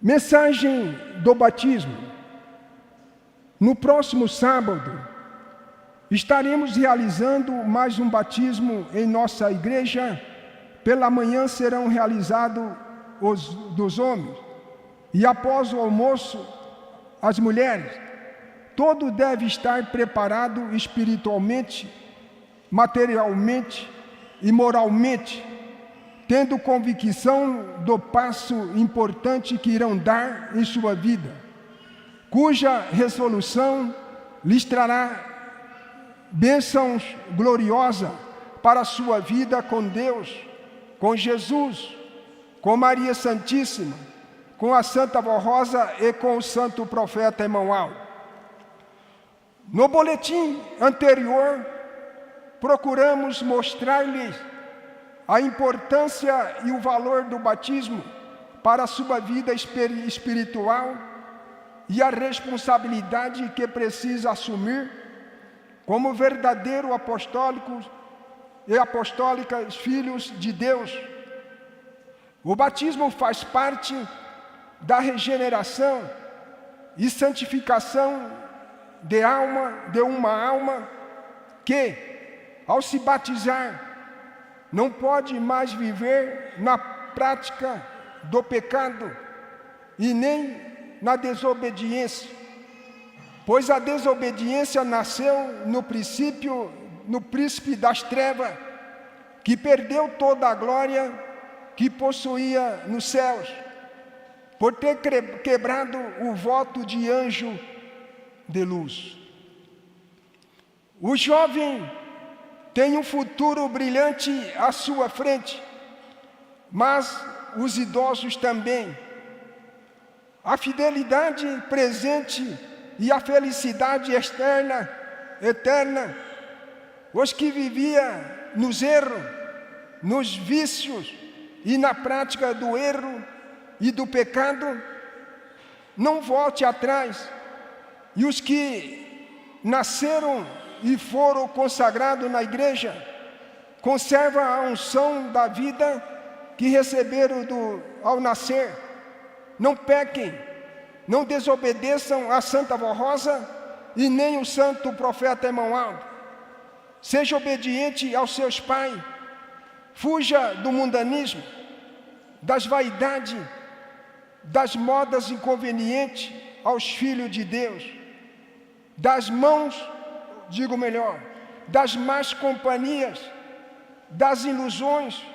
Mensagem do batismo. No próximo sábado, estaremos realizando mais um batismo em nossa igreja. Pela manhã serão realizados os dos homens, e após o almoço, as mulheres. Todo deve estar preparado espiritualmente, materialmente e moralmente, tendo convicção do passo importante que irão dar em sua vida, cuja resolução lhes trará bênçãos gloriosas para a sua vida com Deus, com Jesus, com Maria Santíssima, com a Santa Vó Rosa e com o Santo Profeta Emanuel. No boletim anterior, procuramos mostrar-lhes a importância e o valor do batismo para a sua vida espiritual e a responsabilidade que precisa assumir como verdadeiro apostólicos e apostólicas filhos de Deus. O batismo faz parte da regeneração e santificação de uma alma que, ao se batizar, não pode mais viver na prática do pecado e nem na desobediência, pois a desobediência nasceu no príncipe das trevas, que perdeu toda a glória que possuía nos céus, por ter quebrado o voto de anjo de luz. O jovem tem um futuro brilhante à sua frente, mas os idosos também. A fidelidade presente e a felicidade eterna, os que viviam nos erros, nos vícios e na prática do erro e do pecado, não volte atrás. E os que nasceram e foram consagrados na igreja, conservam a unção da vida que receberam ao nascer. Não pequem, não desobedeçam a Santa Vó Rosa e nem o Santo Profeta Emanuel. Seja obediente aos seus pais, fuja do mundanismo, das vaidades, das modas inconvenientes aos filhos de Deus, das más companhias, das ilusões,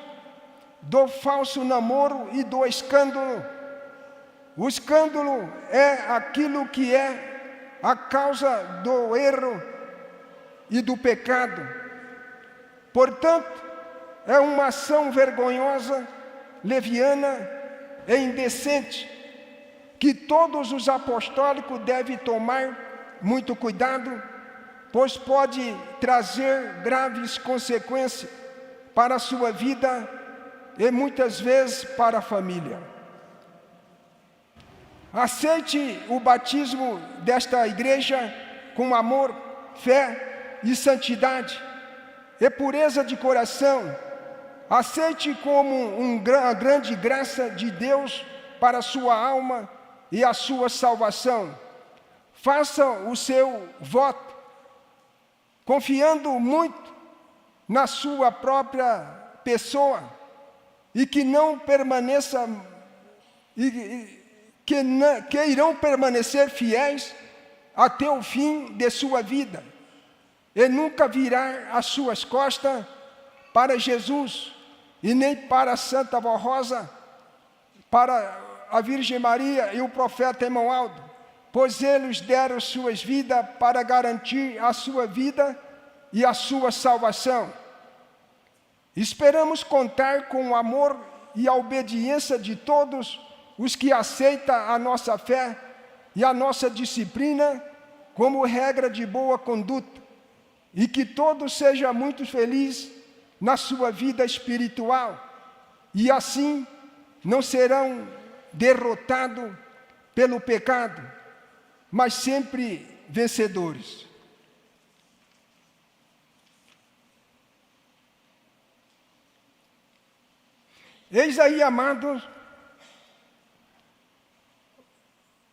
do falso namoro e do escândalo. O escândalo é aquilo que é a causa do erro e do pecado. Portanto, é uma ação vergonhosa, leviana e indecente, que todos os apostólicos devem tomar muito cuidado, pois pode trazer graves consequências para a sua vida e muitas vezes para a família. Aceite o batismo desta igreja com amor, fé e santidade e pureza de coração. Aceite como uma grande graça de Deus para a sua alma e a sua salvação. Faça o seu voto, confiando muito na sua própria pessoa, e que irão permanecer fiéis até o fim de sua vida, e nunca virar as suas costas para Jesus, e nem para a Santa Vó Rosa, para a Virgem Maria e o Profeta Emanuel, pois eles deram suas vidas para garantir a sua vida e a sua salvação. Esperamos contar com o amor e a obediência de todos os que aceitam a nossa fé e a nossa disciplina como regra de boa conduta, e que todos sejam muito felizes na sua vida espiritual, e assim não serão derrotados pelo pecado, mas sempre vencedores. Eis aí, amados,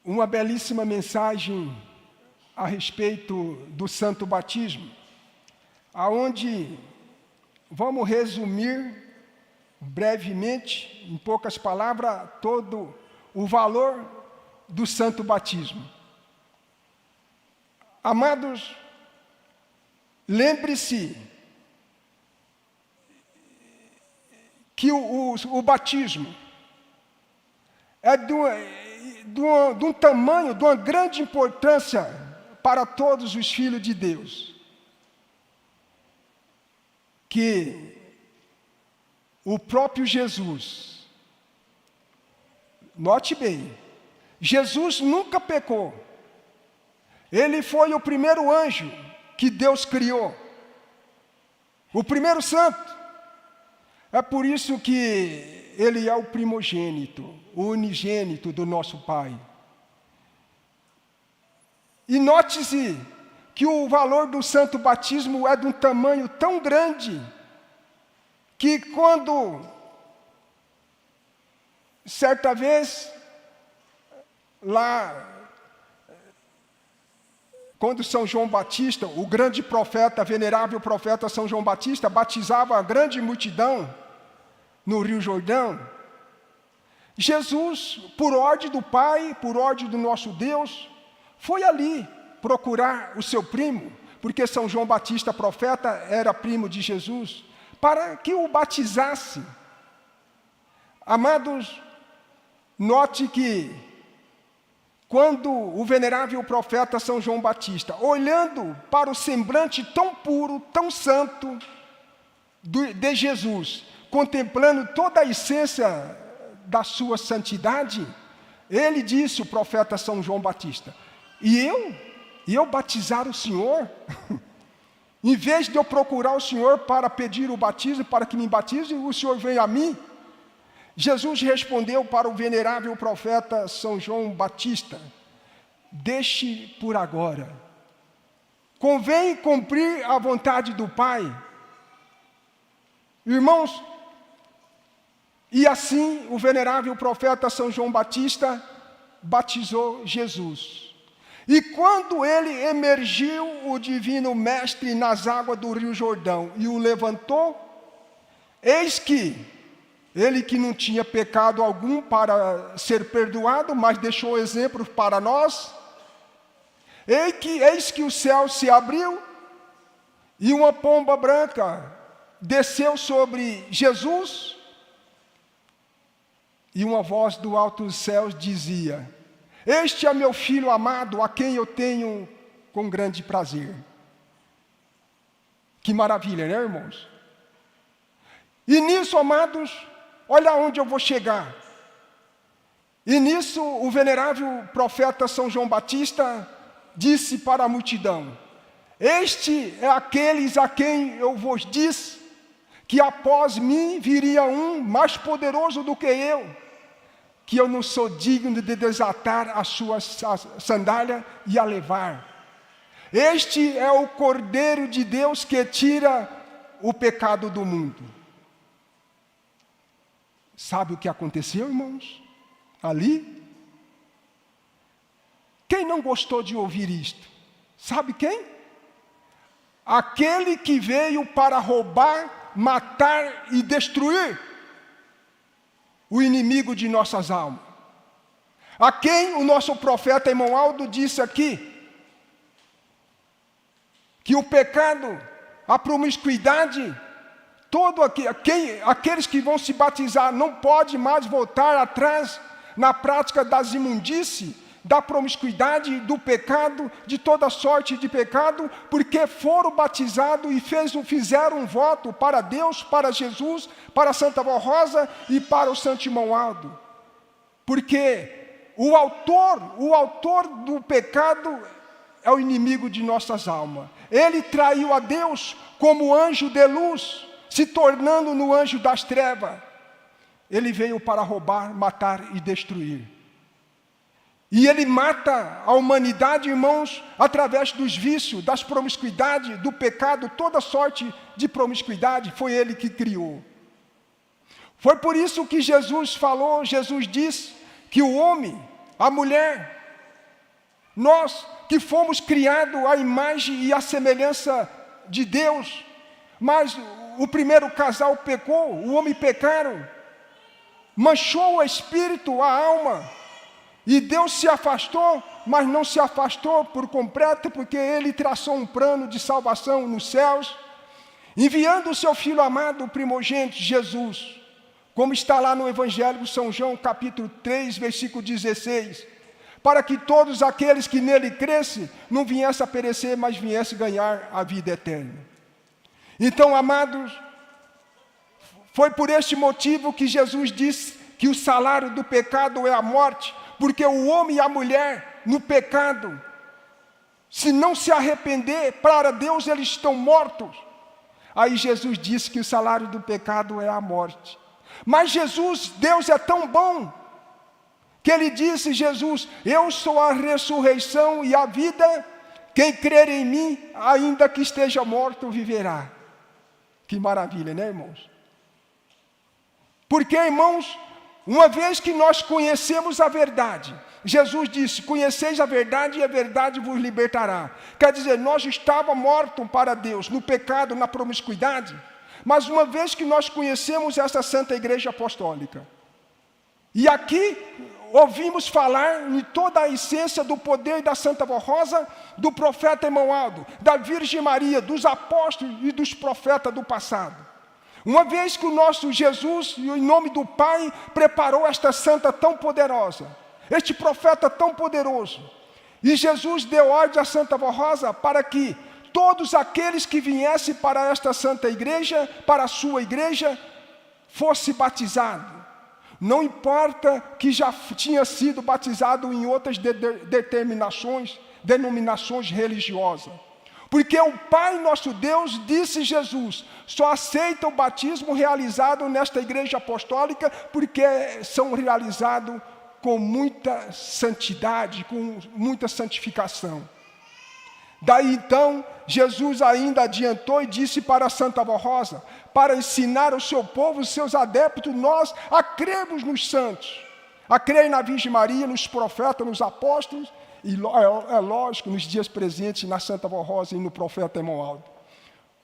uma belíssima mensagem a respeito do santo batismo, aonde vamos resumir brevemente, em poucas palavras, todo o valor do santo batismo. Amados, lembre-se que o batismo é de um tamanho, de uma grande importância para todos os filhos de Deus, que o próprio Jesus, note bem, Jesus nunca pecou. Ele foi o primeiro anjo que Deus criou, o primeiro santo. É por isso que ele é o primogênito, o unigênito do nosso Pai. E note-se que o valor do santo batismo é de um tamanho tão grande, que quando, certa vez, lá, quando São João Batista, o grande profeta, venerável profeta São João Batista, batizava a grande multidão no Rio Jordão, Jesus, por ordem do Pai, por ordem do nosso Deus, foi ali procurar o seu primo, porque São João Batista, profeta, era primo de Jesus, para que o batizasse. Amados, note que quando o venerável profeta São João Batista, olhando para o semblante tão puro, tão santo de Jesus, contemplando toda a essência da sua santidade, ele disse, o profeta São João Batista, e eu batizar o Senhor? Em vez de eu procurar o Senhor para pedir o batismo, para que me batize, o Senhor vem a mim? Jesus respondeu para o venerável profeta São João Batista, deixe por agora, convém cumprir a vontade do Pai. Irmãos, e assim o venerável profeta São João Batista batizou Jesus. E quando ele emergiu o divino mestre nas águas do Rio Jordão e o levantou, eis que ele que não tinha pecado algum para ser perdoado, mas deixou exemplo para nós, eis que o céu se abriu e uma pomba branca desceu sobre Jesus, e uma voz do alto dos céus dizia, este é meu filho amado, a quem eu tenho com grande prazer. Que maravilha, né, irmãos? E nisso, amados, olha onde eu vou chegar. E nisso, o venerável profeta São João Batista disse para a multidão, este é aqueles a quem eu vos disse, que após mim viria um mais poderoso do que eu, que eu não sou digno de desatar a sua sandália e a levar. Este é o Cordeiro de Deus que tira o pecado do mundo. Sabe o que aconteceu, irmãos? Ali? Quem não gostou de ouvir isto? Sabe quem? Aquele que veio para roubar, matar e destruir o inimigo de nossas almas. A quem o nosso profeta irmão Aldo disse aqui, que o pecado, a promiscuidade, aqueles que vão se batizar não pode mais voltar atrás na prática das imundícies, da promiscuidade, do pecado, de toda sorte de pecado, porque foram batizados e fizeram um voto para Deus, para Jesus, para a Santa Vó Rosa e para o Santo Irmão Aldo. Porque o autor do pecado é o inimigo de nossas almas. Ele traiu a Deus como anjo de luz, se tornando no anjo das trevas. Ele veio para roubar, matar e destruir. E ele mata a humanidade, irmãos, através dos vícios, das promiscuidades, do pecado, toda sorte de promiscuidade, foi ele que criou. Foi por isso que Jesus falou, Jesus disse que o homem, a mulher, Nós que fomos criados à imagem e à semelhança de Deus, mas o primeiro casal pecou, o homem pecaram, manchou o espírito, a alma, e Deus se afastou, mas não se afastou por completo, porque Ele traçou um plano de salvação nos céus, enviando o seu Filho amado, o primogênito, Jesus, como está lá no Evangelho de São João, capítulo 3, versículo 16, para que todos aqueles que nele crescem, não viessem a perecer, mas viessem ganhar a vida eterna. Então, amados, foi por este motivo que Jesus disse que o salário do pecado é a morte, porque o homem e a mulher no pecado, se não se arrepender, para Deus eles estão mortos. Aí Jesus disse que o salário do pecado é a morte. Mas Jesus, Deus é tão bom, que Ele disse, Jesus, eu sou a ressurreição e a vida, quem crer em mim, ainda que esteja morto, viverá. Que maravilha, né, irmãos? Porque, irmãos, uma vez que nós conhecemos a verdade, Jesus disse, conheceis a verdade e a verdade vos libertará. Quer dizer, nós estávamos mortos para Deus, no pecado, na promiscuidade, mas uma vez que nós conhecemos essa Santa Igreja Apostólica, e aqui ouvimos falar em toda a essência do poder da Santa Rosa, do profeta Emualdo, da Virgem Maria, dos apóstolos e dos profetas do passado. Uma vez que o nosso Jesus, em nome do Pai, preparou esta santa tão poderosa, este profeta tão poderoso, e Jesus deu ordem à Santa Rosa para que todos aqueles que viessem para esta santa igreja, para a sua igreja, fosse batizado. Não importa que já tinha sido batizado em outras denominações religiosas. Porque o Pai nosso Deus, disse Jesus, só aceita o batismo realizado nesta igreja apostólica, porque são realizados com muita santidade, com muita santificação. Daí então, Jesus ainda adiantou e disse para a Santa Rosa, para ensinar ao seu povo, os seus adeptos, nós a cremos nos santos, a crer na Virgem Maria, nos profetas, nos apóstolos, e é lógico, nos dias presentes, na Santa Rosa e no profeta Emualdo,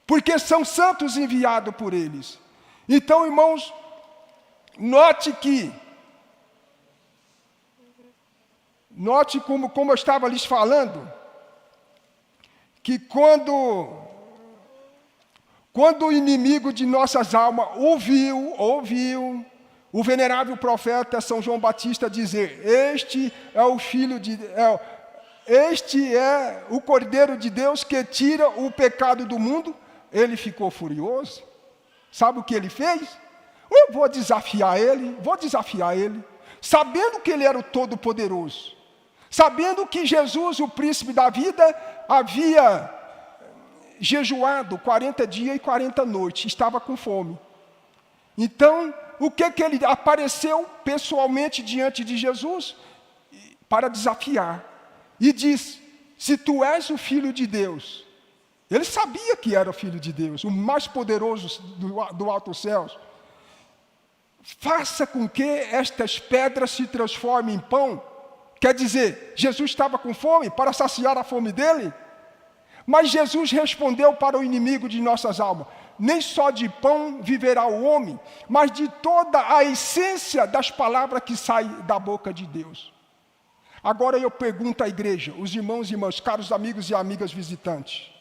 porque são santos enviados por eles. Então, irmãos, note como eu estava lhes falando, que quando o inimigo de nossas almas ouviu o venerável profeta São João Batista dizer, este é o Filho de este é o Cordeiro de Deus que tira o pecado do mundo, ele ficou furioso. Sabe o que ele fez? Eu vou desafiar ele, sabendo que ele era o Todo-Poderoso, sabendo que Jesus, o príncipe da vida, havia jejuado 40 dias e 40 noites, estava com fome. Então, o que ele apareceu pessoalmente diante de Jesus? Para desafiar. E disse, se tu és o Filho de Deus, ele sabia que era o Filho de Deus, o mais poderoso do alto céus, faça com que estas pedras se transformem em pão. Quer dizer, Jesus estava com fome para saciar a fome dele, mas Jesus respondeu para o inimigo de nossas almas, nem só de pão viverá o homem, mas de toda a essência das palavras que saem da boca de Deus. Agora eu pergunto à igreja, os irmãos e irmãs, caros amigos e amigas visitantes,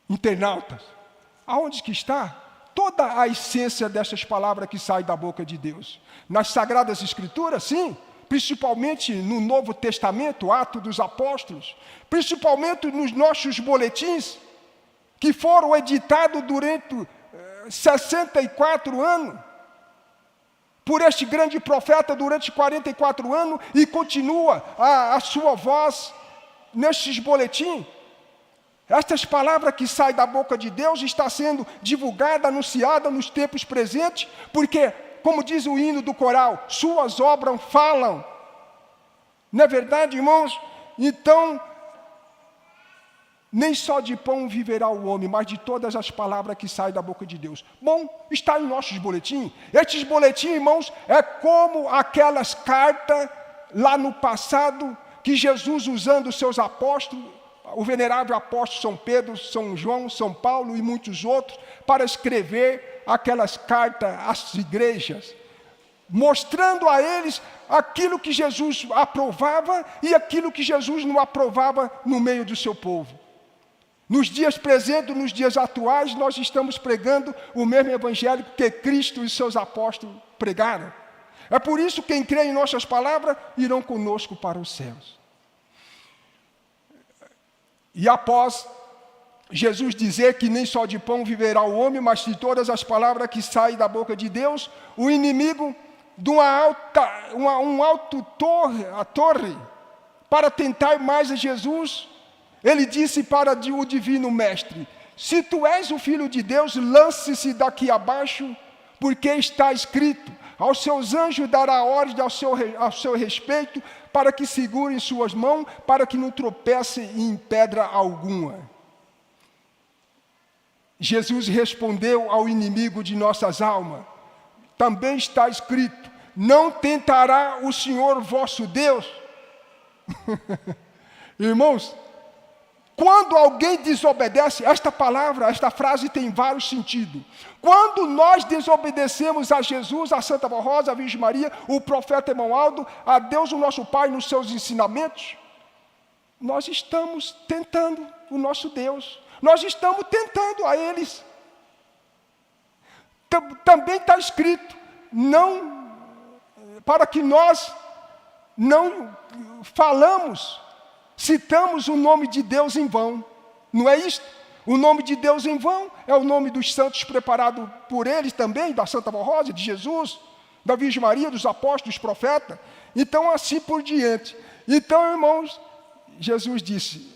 internautas, aonde que está toda a essência dessas palavras que saem da boca de Deus? Nas Sagradas Escrituras, sim, principalmente no Novo Testamento, Atos dos Apóstolos, principalmente nos nossos boletins, que foram editados durante 64 anos, por este grande profeta durante 44 anos, e continua a sua voz nestes boletins. Estas palavras que saem da boca de Deus está sendo divulgada, anunciada nos tempos presentes, porque, como diz o hino do coral, suas obras falam. Não é verdade, irmãos? Então, nem só de pão viverá o homem, mas de todas as palavras que saem da boca de Deus. Bom, está em nossos boletins. Estes boletins, irmãos, é como aquelas cartas lá no passado que Jesus, usando os seus apóstolos, o venerável apóstolo São Pedro, São João, São Paulo e muitos outros, para escrever aquelas cartas às igrejas, mostrando a eles aquilo que Jesus aprovava e aquilo que Jesus não aprovava no meio do seu povo. Nos dias presentes, nos dias atuais, nós estamos pregando o mesmo evangelho que Cristo e seus apóstolos pregaram. É por isso que quem crê em nossas palavras irão conosco para os céus. E após Jesus dizer que nem só de pão viverá o homem, mas de todas as palavras que saem da boca de Deus, o inimigo de a torre, para tentar mais a Jesus, ele disse para o divino mestre: se tu és o filho de Deus, lance-se daqui abaixo, porque está escrito: aos seus anjos dará ordem ao seu respeito, para que segurem suas mãos, para que não tropece em pedra alguma. Jesus respondeu ao inimigo de nossas almas: também está escrito: não tentará o Senhor vosso Deus. Irmãos, quando alguém desobedece, esta frase tem vários sentidos. Quando nós desobedecemos a Jesus, a Santa Rosa, a Virgem Maria, o profeta Emualdo, a Deus, o nosso Pai, nos seus ensinamentos, nós estamos tentando o nosso Deus. Nós estamos tentando a eles. Também está escrito, para que nós não citamos o nome de Deus em vão. Não é isto? O nome de Deus em vão é o nome dos santos preparado por eles também, da Santa Rosa, de Jesus, da Virgem Maria, dos apóstolos, dos profetas. Então, assim por diante. Então, irmãos, Jesus disse: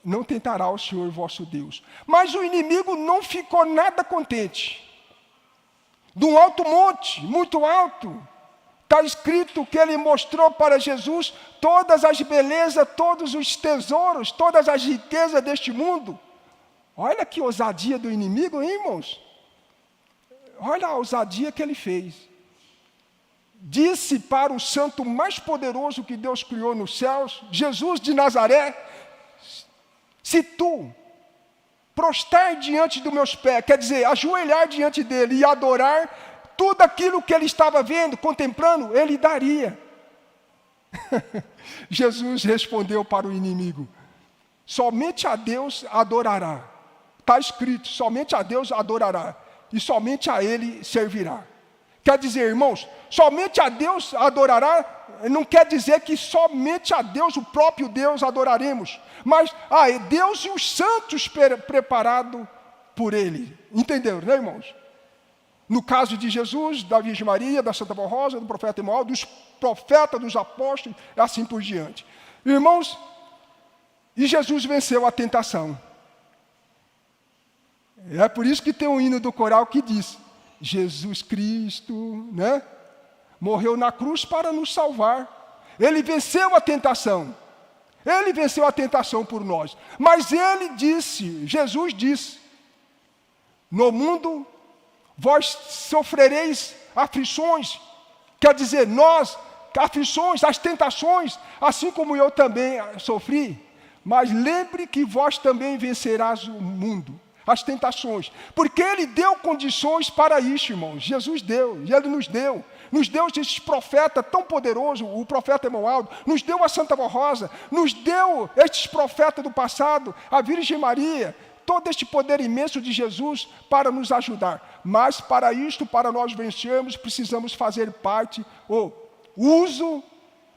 não tentará o Senhor vosso Deus. Mas o inimigo não ficou nada contente. De um alto monte, muito alto, está escrito que ele mostrou para Jesus todas as belezas, todos os tesouros, todas as riquezas deste mundo. Olha que ousadia do inimigo, hein, irmãos? Olha a ousadia que ele fez. Disse para o santo mais poderoso que Deus criou nos céus, Jesus de Nazaré: se tu prostrar diante dos meus pés, quer dizer, ajoelhar diante dele e adorar, tudo aquilo que ele estava vendo, contemplando, ele daria. Jesus respondeu para o inimigo: somente a Deus adorará. Está escrito: somente a Deus adorará, e somente a Ele servirá. Quer dizer, irmãos, somente a Deus adorará, não quer dizer que somente a Deus, o próprio Deus, adoraremos, mas a Deus e os santos preparados por Ele. Entenderam, né, irmãos? No caso de Jesus, da Virgem Maria, da Santa Rosa, do profeta Emualdo, dos profetas, dos apóstolos, e assim por diante. Irmãos, e Jesus venceu a tentação. É por isso que tem um hino do coral que diz: Jesus Cristo, né, morreu na cruz para nos salvar. Ele venceu a tentação. Ele venceu a tentação por nós. Mas ele disse, Jesus disse: no mundo vós sofrereis aflições. Quer dizer, nós, aflições, as tentações, assim como eu também sofri. Mas lembre que vós também vencerás o mundo, as tentações. Porque Ele deu condições para isso, irmãos. Jesus deu, e Ele nos deu. Nos deu esses profetas tão poderosos, o profeta Emualdo, nos deu a Santa Rosa, nos deu estes profetas do passado, a Virgem Maria, todo este poder imenso de Jesus para nos ajudar. Mas para isto, para nós vencermos, precisamos fazer parte, o uso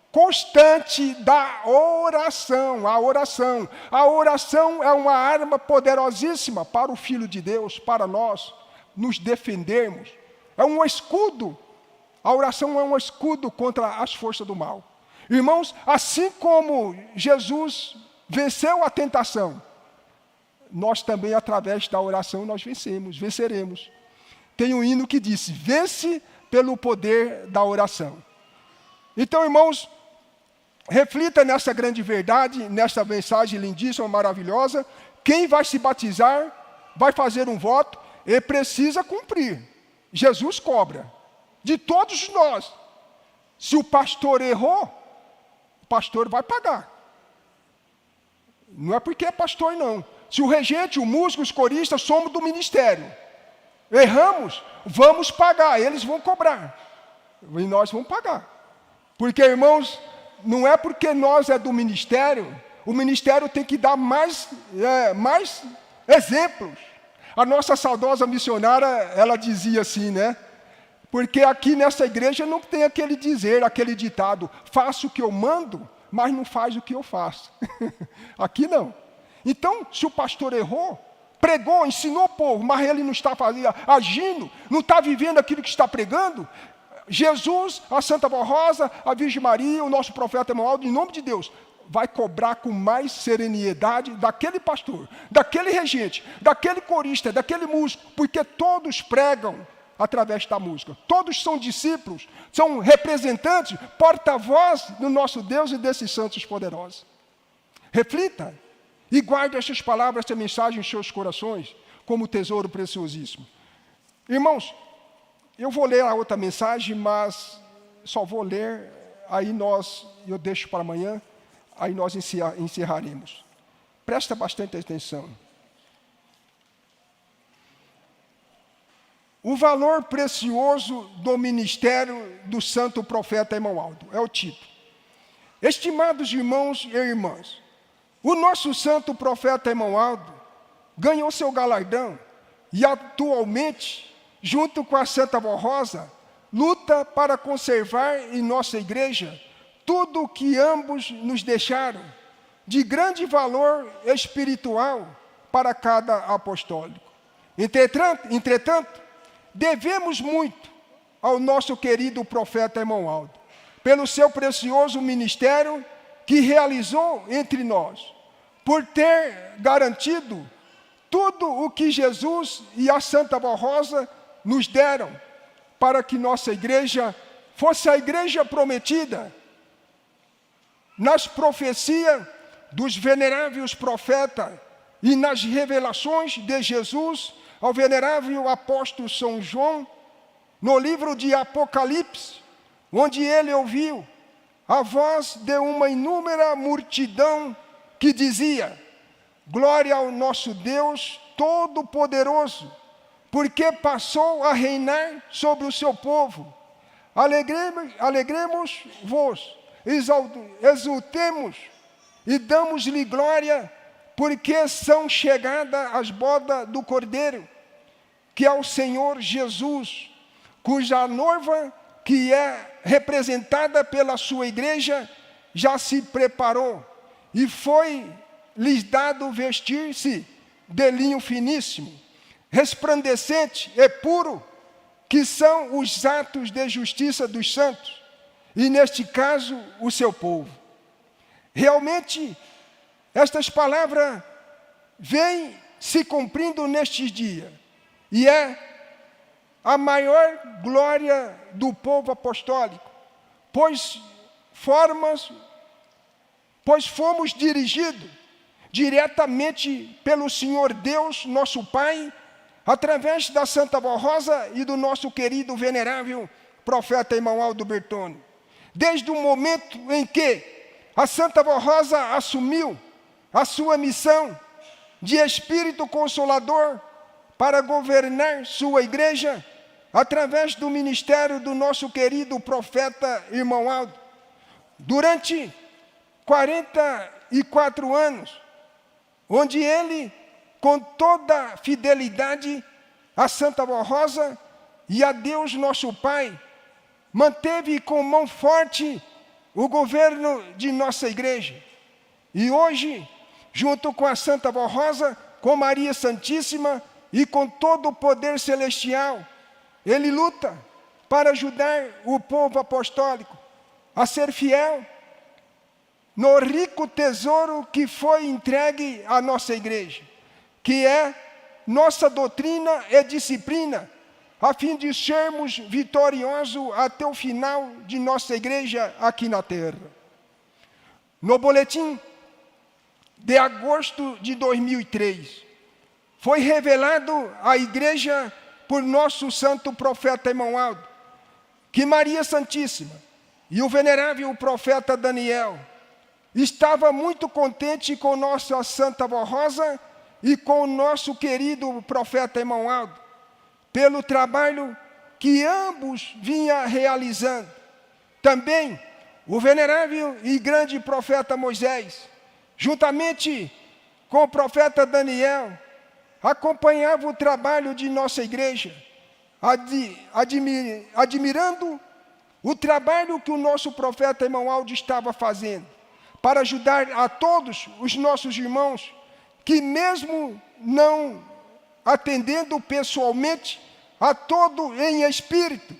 constante da oração. A oração é uma arma poderosíssima para o Filho de Deus, para nós nos defendermos. É um escudo. A oração é um escudo contra as forças do mal. Irmãos, assim como Jesus venceu a tentação, nós também, através da oração, nós venceremos. Tem um hino que diz: vence pelo poder da oração. Então, irmãos, reflita nessa grande verdade, nessa mensagem lindíssima, maravilhosa. Quem vai se batizar, vai fazer um voto, e precisa cumprir. Jesus cobra de todos nós. Se o pastor errou, pastor vai pagar. Não é porque é pastor, não. Se o regente, o músico, os coristas, somos do ministério. Erramos, vamos pagar, eles vão cobrar. E nós vamos pagar. Porque, irmãos, não é porque nós é do ministério, o ministério tem que dar mais exemplos. A nossa saudosa missionária, ela dizia assim, né? Porque aqui nessa igreja não tem aquele dizer, aquele ditado, faço o que eu mando, mas não faz o que eu faço. Aqui não. Então, se o pastor errou, pregou, ensinou o povo, mas ele não está agindo, não está vivendo aquilo que está pregando, Jesus, a Santa Vó Rosa, a Virgem Maria, o nosso profeta Romualdo, em nome de Deus, vai cobrar com mais serenidade daquele pastor, daquele regente, daquele corista, daquele músico, porque todos pregam através da música. Todos são discípulos, são representantes, porta-voz do nosso Deus e desses santos poderosos. Reflita e guarde essas palavras, essa mensagem em seus corações, como tesouro preciosíssimo. Irmãos, eu vou ler a outra mensagem, mas só vou ler, aí eu deixo para amanhã, aí nós encerraremos. Presta bastante atenção. O valor precioso do ministério do santo profeta Romualdo, é o título. Estimados irmãos e irmãs, o nosso santo profeta Romualdo ganhou seu galardão e atualmente, junto com a Santa Vó Rosa, luta para conservar em nossa igreja tudo o que ambos nos deixaram, de grande valor espiritual para cada apostólico. Entretanto, devemos muito ao nosso querido profeta Romualdo, pelo seu precioso ministério que realizou entre nós, por ter garantido tudo o que Jesus e a Santa Vó Rosa nos deram, para que nossa igreja fosse a igreja prometida, nas profecias dos veneráveis profetas e nas revelações de Jesus ao venerável apóstolo São João, no livro de Apocalipse, onde ele ouviu a voz de uma inúmera multidão que dizia: glória ao nosso Deus Todo-Poderoso, porque passou a reinar sobre o seu povo. Alegremos-vos, exultemos e damos-lhe glória, porque são chegadas as bodas do Cordeiro, que é o Senhor Jesus, cuja noiva, que é representada pela sua igreja, já se preparou, e foi-lhes dado vestir-se de linho finíssimo, resplandecente e puro, que são os atos de justiça dos santos, e neste caso, o seu povo. Realmente, estas palavras vêm se cumprindo nestes dias, e é a maior glória do povo apostólico, pois fomos dirigidos diretamente pelo Senhor Deus, nosso Pai, através da Santa Vó Rosa e do nosso querido venerável profeta Romualdo Bertone. Desde o momento em que a Santa Vó Rosa assumiu a sua missão de Espírito Consolador para governar sua igreja, através do ministério do nosso querido profeta Romualdo, durante 44 anos, onde ele, com toda fidelidade à Santa Vó Rosa e a Deus nosso Pai, manteve com mão forte o governo de nossa igreja. E hoje, junto com a Santa Vó Rosa, com Maria Santíssima e com todo o poder celestial, ele luta para ajudar o povo apostólico a ser fiel no rico tesouro que foi entregue à nossa igreja, que é nossa doutrina e disciplina, a fim de sermos vitoriosos até o final de nossa igreja aqui na terra. No boletim de agosto de 2003, foi revelado à igreja por nosso santo profeta Romualdo, que Maria Santíssima e o venerável profeta Daniel estava muito contente com nossa Santa Vó Rosa e com o nosso querido profeta irmão Aldo, pelo trabalho que ambos vinham realizando. Também o venerável e grande profeta Moisés, juntamente com o profeta Daniel, acompanhava o trabalho de nossa igreja, admirando o trabalho que o nosso profeta irmão Aldo estava fazendo, para ajudar a todos os nossos irmãos, que mesmo não atendendo pessoalmente, a todo em espírito,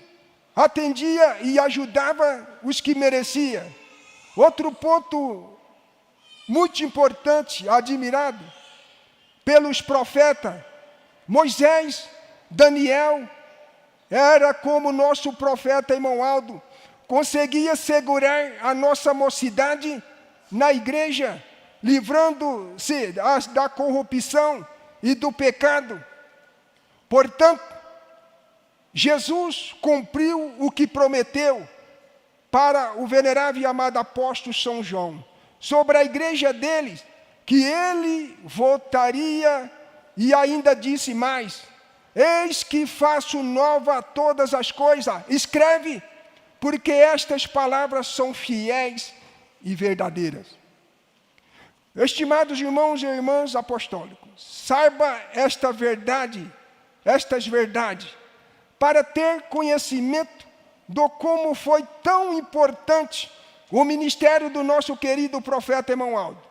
atendia e ajudava os que merecia. Outro ponto muito importante, admirado pelos profetas, Moisés, Daniel, era como nosso profeta irmão Aldo, conseguia segurar a nossa mocidade na igreja, livrando-se da corrupção e do pecado. Portanto, Jesus cumpriu o que prometeu para o venerável e amado apóstolo São João, sobre a igreja dele, que ele voltaria, e ainda disse mais: eis que faço nova todas as coisas, escreve, porque estas palavras são fiéis e verdadeiras. Estimados irmãos e irmãs apostólicos, saiba estas verdades, para ter conhecimento do como foi tão importante o ministério do nosso querido profeta irmão Aldo,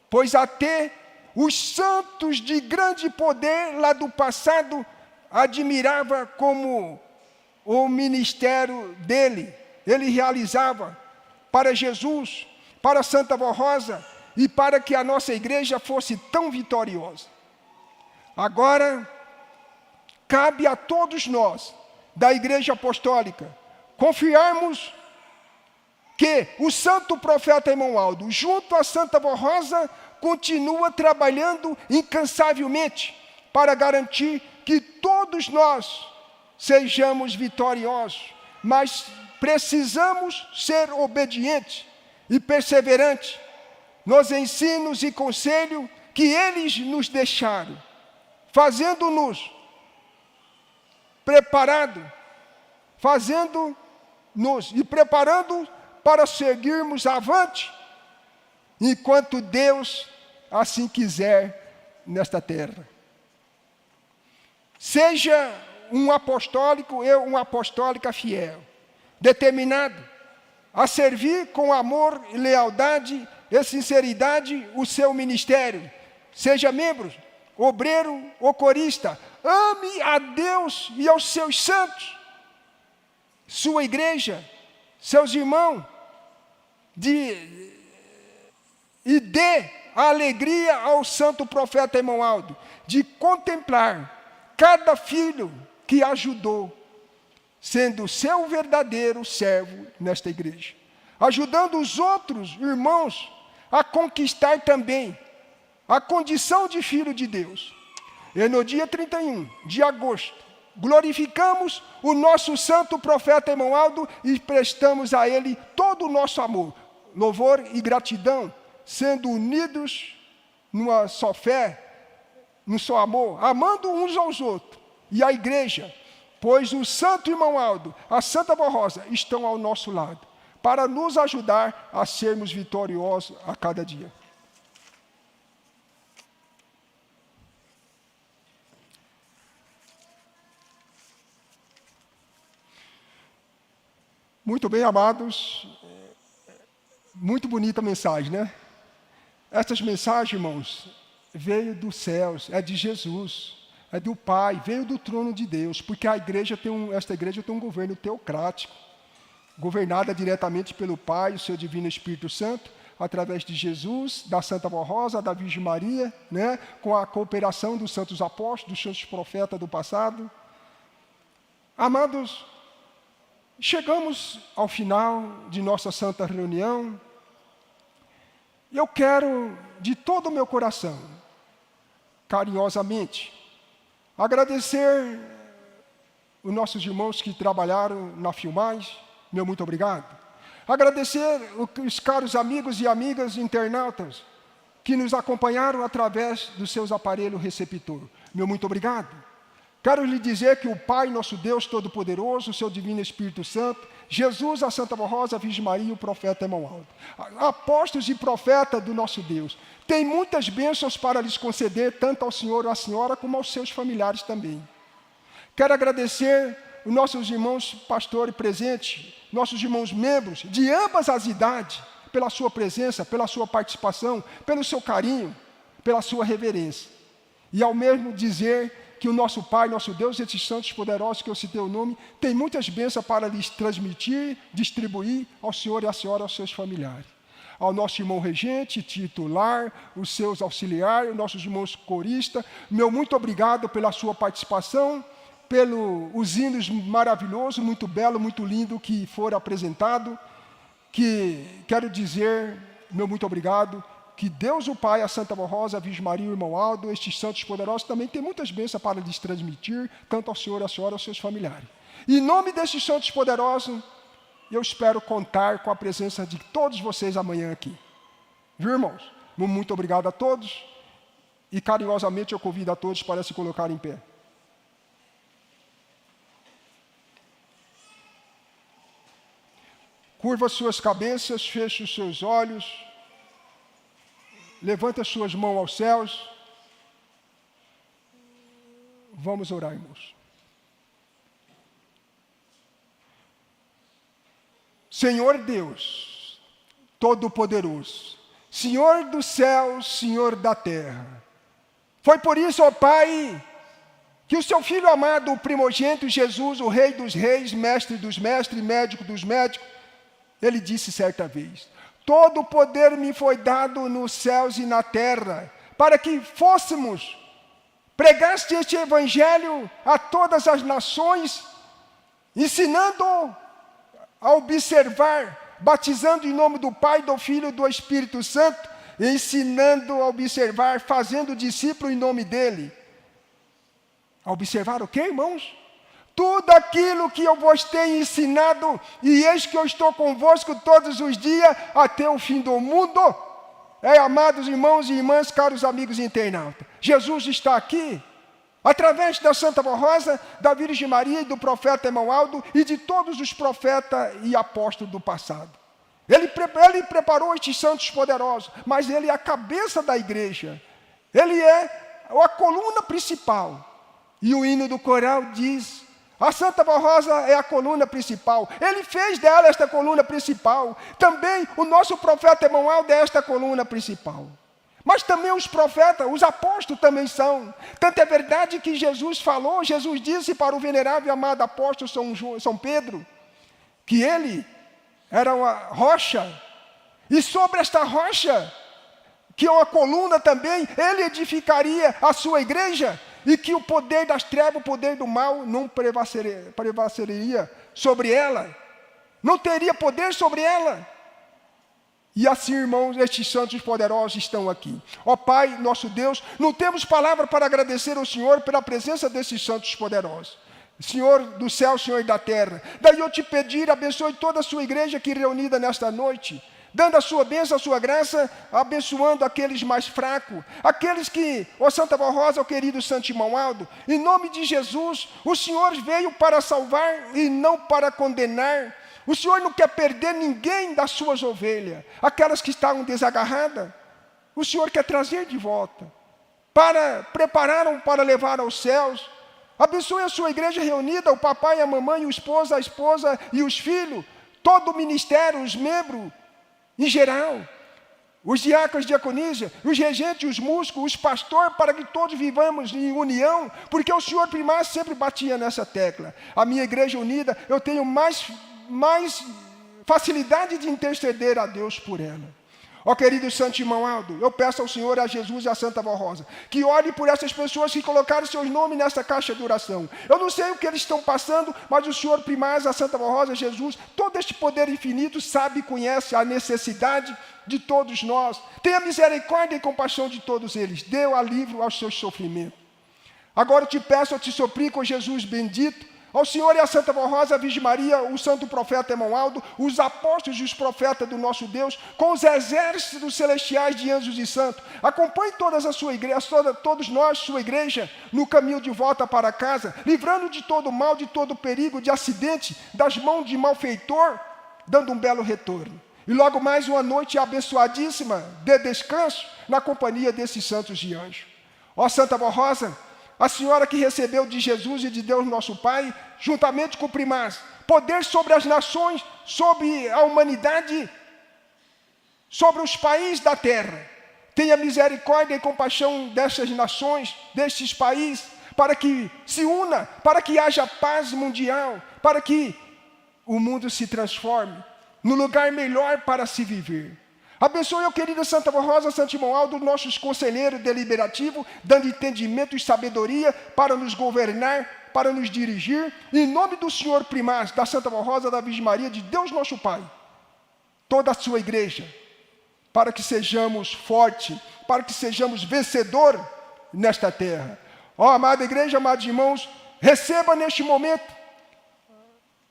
pois até os santos de grande poder lá do passado admirava como o ministério dele, ele realizava para Jesus, para Santa Vó Rosa e para que a nossa igreja fosse tão vitoriosa. Agora, cabe a todos nós, da Igreja Apostólica, confiarmos que o santo profeta irmão Aldo, junto a Santa Vó Rosa, continua trabalhando incansavelmente para garantir que todos nós sejamos vitoriosos, mas precisamos ser obedientes e perseverantes nos ensinos e conselhos que eles nos deixaram, fazendo-nos preparando para seguirmos avante, enquanto Deus assim quiser nesta terra. Seja um apostólico, uma apostólica fiel, determinado a servir com amor, lealdade e sinceridade o seu ministério. Seja membro, obreiro ou corista, ame a Deus e aos seus santos, sua igreja, seus irmãos, e dê a alegria ao santo profeta irmão Aldo, de contemplar cada filho que ajudou, sendo seu verdadeiro servo nesta igreja, ajudando os outros irmãos a conquistar também a condição de filho de Deus. E no dia 31 de agosto, glorificamos o nosso santo profeta irmão Aldo e prestamos a ele todo o nosso amor, louvor e gratidão, sendo unidos numa só fé, num só amor, amando uns aos outros, e a igreja, pois o santo irmão Aldo, a Santa Vó Rosa, estão ao nosso lado, para nos ajudar a sermos vitoriosos a cada dia. Muito bem, amados, muito bonita a mensagem, né? Essas mensagens, irmãos, veio dos céus, é de Jesus, é do Pai, veio do trono de Deus, porque esta igreja tem um governo teocrático, governada diretamente pelo Pai, o seu divino Espírito Santo, através de Jesus, da Santa Vó Rosa, da Virgem Maria, né? Com a cooperação dos santos apóstolos, dos santos profetas do passado. Amados, chegamos ao final de nossa santa reunião. Eu quero, de todo o meu coração, carinhosamente, agradecer os nossos irmãos que trabalharam na filmagem. Meu muito obrigado. Agradecer os caros amigos e amigas internautas que nos acompanharam através dos seus aparelhos receptor. Meu muito obrigado. Quero lhe dizer que o Pai, nosso Deus Todo-Poderoso, o seu Divino Espírito Santo, Jesus, a Santa Rosa, a Virgem Maria e o profeta Emanuel, apóstolos e profetas do nosso Deus, tem muitas bênçãos para lhes conceder, tanto ao senhor ou à senhora, como aos seus familiares também. Quero agradecer os nossos irmãos pastores presentes, nossos irmãos membros, de ambas as idades, pela sua presença, pela sua participação, pelo seu carinho, pela sua reverência. E ao mesmo dizer que o nosso Pai, nosso Deus, esses santos poderosos que eu citei o nome, tem muitas bênçãos para lhes transmitir, distribuir ao senhor e à senhora, aos seus familiares. Ao nosso irmão regente, titular, os seus auxiliares, nossos irmãos coristas, meu muito obrigado pela sua participação, pelos hinos maravilhosos, muito belo, muito lindo que foram apresentados, que quero dizer, meu muito obrigado, que Deus o Pai, a Santa Rosa, a Virgem Maria e o irmão Aldo, estes santos poderosos também têm muitas bênçãos para lhes transmitir, tanto ao senhor, à senhora, aos seus familiares. E em nome destes santos poderosos, eu espero contar com a presença de todos vocês amanhã aqui. Viu, irmãos? Muito obrigado a todos e carinhosamente eu convido a todos para se colocar em pé. Curva suas cabeças, feche os seus olhos, levanta as suas mãos aos céus. Vamos orar, irmãos. Senhor Deus, Todo-Poderoso, Senhor do céu, Senhor da terra, foi por isso, ó Pai, que o seu Filho amado, o primogênito Jesus, o Rei dos reis, Mestre dos mestres, Médico dos médicos, ele disse certa vez: todo o poder me foi dado nos céus e na terra, para que fôssemos, pregaste este evangelho a todas as nações, ensinando a observar, batizando em nome do Pai, do Filho e do Espírito Santo, ensinando a observar, fazendo discípulo em nome dele. A observar o quê, irmãos? Tudo aquilo que eu vos tenho ensinado, e eis que eu estou convosco todos os dias, até o fim do mundo. Amados irmãos e irmãs, caros amigos internautas, Jesus está aqui, através da Santa Rosa, da Virgem Maria e do profeta Emanuel e de todos os profetas e apóstolos do passado. Ele preparou estes santos poderosos, mas ele é a cabeça da igreja. Ele é a coluna principal. E o hino do coral diz: a Santa Rosa é a coluna principal. Ele fez dela esta coluna principal. Também o nosso profeta Emanuel é esta coluna principal. Mas também os profetas, os apóstolos também são. Tanto é verdade que Jesus falou, Jesus disse para o venerável e amado apóstolo São Pedro, que ele era uma rocha, e sobre esta rocha, que é uma coluna também, ele edificaria a sua igreja, e que o poder das trevas, o poder do mal, não prevaleceria sobre ela, não teria poder sobre ela. E assim, irmãos, estes santos poderosos estão aqui. Ó Pai, nosso Deus, não temos palavra para agradecer ao Senhor pela presença desses santos poderosos. Senhor do céu, Senhor da terra, daí eu te pedir, abençoe toda a sua igreja aqui reunida nesta noite, dando a sua bênção, a sua graça, abençoando aqueles mais fracos, aqueles que, ó Santa Rosa, ó querido Santo Emanuel, em nome de Jesus, o Senhor veio para salvar e não para condenar. O Senhor não quer perder ninguém das suas ovelhas, aquelas que estavam desagarradas, o Senhor quer trazer de volta, prepararam para levar aos céus. Abençoe a sua igreja reunida, o papai, a mamãe, a esposa e os filhos, todo o ministério, os membros, em geral, os diáconos, diaconísia, os regentes, os músicos, os pastores, para que todos vivamos em união, porque o Senhor primário sempre batia nessa tecla. A minha igreja unida, eu tenho mais facilidade de interceder a Deus por ela. Ó querido Santo Emanuel, eu peço ao Senhor, a Jesus e a Santa Rosa, que ore por essas pessoas que colocaram seus nomes nessa caixa de oração. Eu não sei o que eles estão passando, mas o Senhor primário, a Santa Rosa, Jesus, todo este poder infinito sabe e conhece a necessidade de todos nós. Tenha misericórdia e compaixão de todos eles. Dê alívio aos seus sofrimentos. Agora eu te peço, eu te suplico, Jesus bendito, ao Senhor e à Santa Vó Rosa, a Virgem Maria, o Santo Profeta Emonaldo, os apóstolos e os profetas do nosso Deus, com os exércitos celestiais de anjos e santos. Acompanhe todas a sua igreja, todos nós, sua igreja, no caminho de volta para casa, livrando de todo mal, de todo perigo, de acidente, das mãos de malfeitor, dando um belo retorno. E logo mais uma noite abençoadíssima de descanso na companhia desses santos e anjos. Ó Santa Vó Rosa, a senhora que recebeu de Jesus e de Deus nosso Pai, juntamente com o primaz, poder sobre as nações, sobre a humanidade, sobre os países da terra. Tenha misericórdia e compaixão dessas nações, destes países, para que se una, para que haja paz mundial, para que o mundo se transforme no lugar melhor para se viver. Abençoe, ó querida Santa Vó Rosa, Santo Emonaldo, nossos conselheiros deliberativos, dando entendimento e sabedoria para nos governar, para nos dirigir. Em nome do Senhor Primaz, da Santa Vó Rosa, da Virgem Maria, de Deus nosso Pai, toda a sua igreja, para que sejamos fortes, para que sejamos vencedores nesta terra. Ó amada igreja, amados irmãos, receba neste momento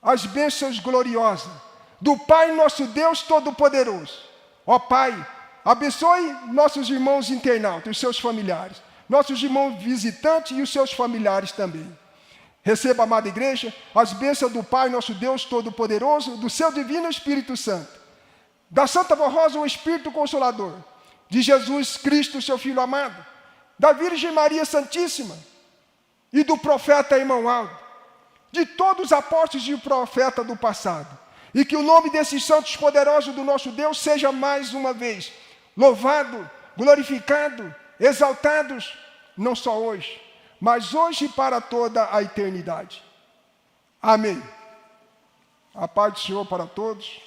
as bênçãos gloriosas do Pai nosso Deus Todo-Poderoso. Ó Pai, abençoe nossos irmãos internautas, os seus familiares, nossos irmãos visitantes e os seus familiares também. Receba, amada igreja, as bênçãos do Pai nosso Deus Todo-Poderoso, do seu divino Espírito Santo, da Santa Vó Rosa, o Espírito Consolador, de Jesus Cristo, seu Filho amado, da Virgem Maria Santíssima e do profeta Emonaldo, de todos os apóstolos e profetas do passado. E que o nome desses santos poderosos do nosso Deus seja mais uma vez louvado, glorificado, exaltados, não só hoje, mas hoje e para toda a eternidade. Amém. A paz do Senhor para todos.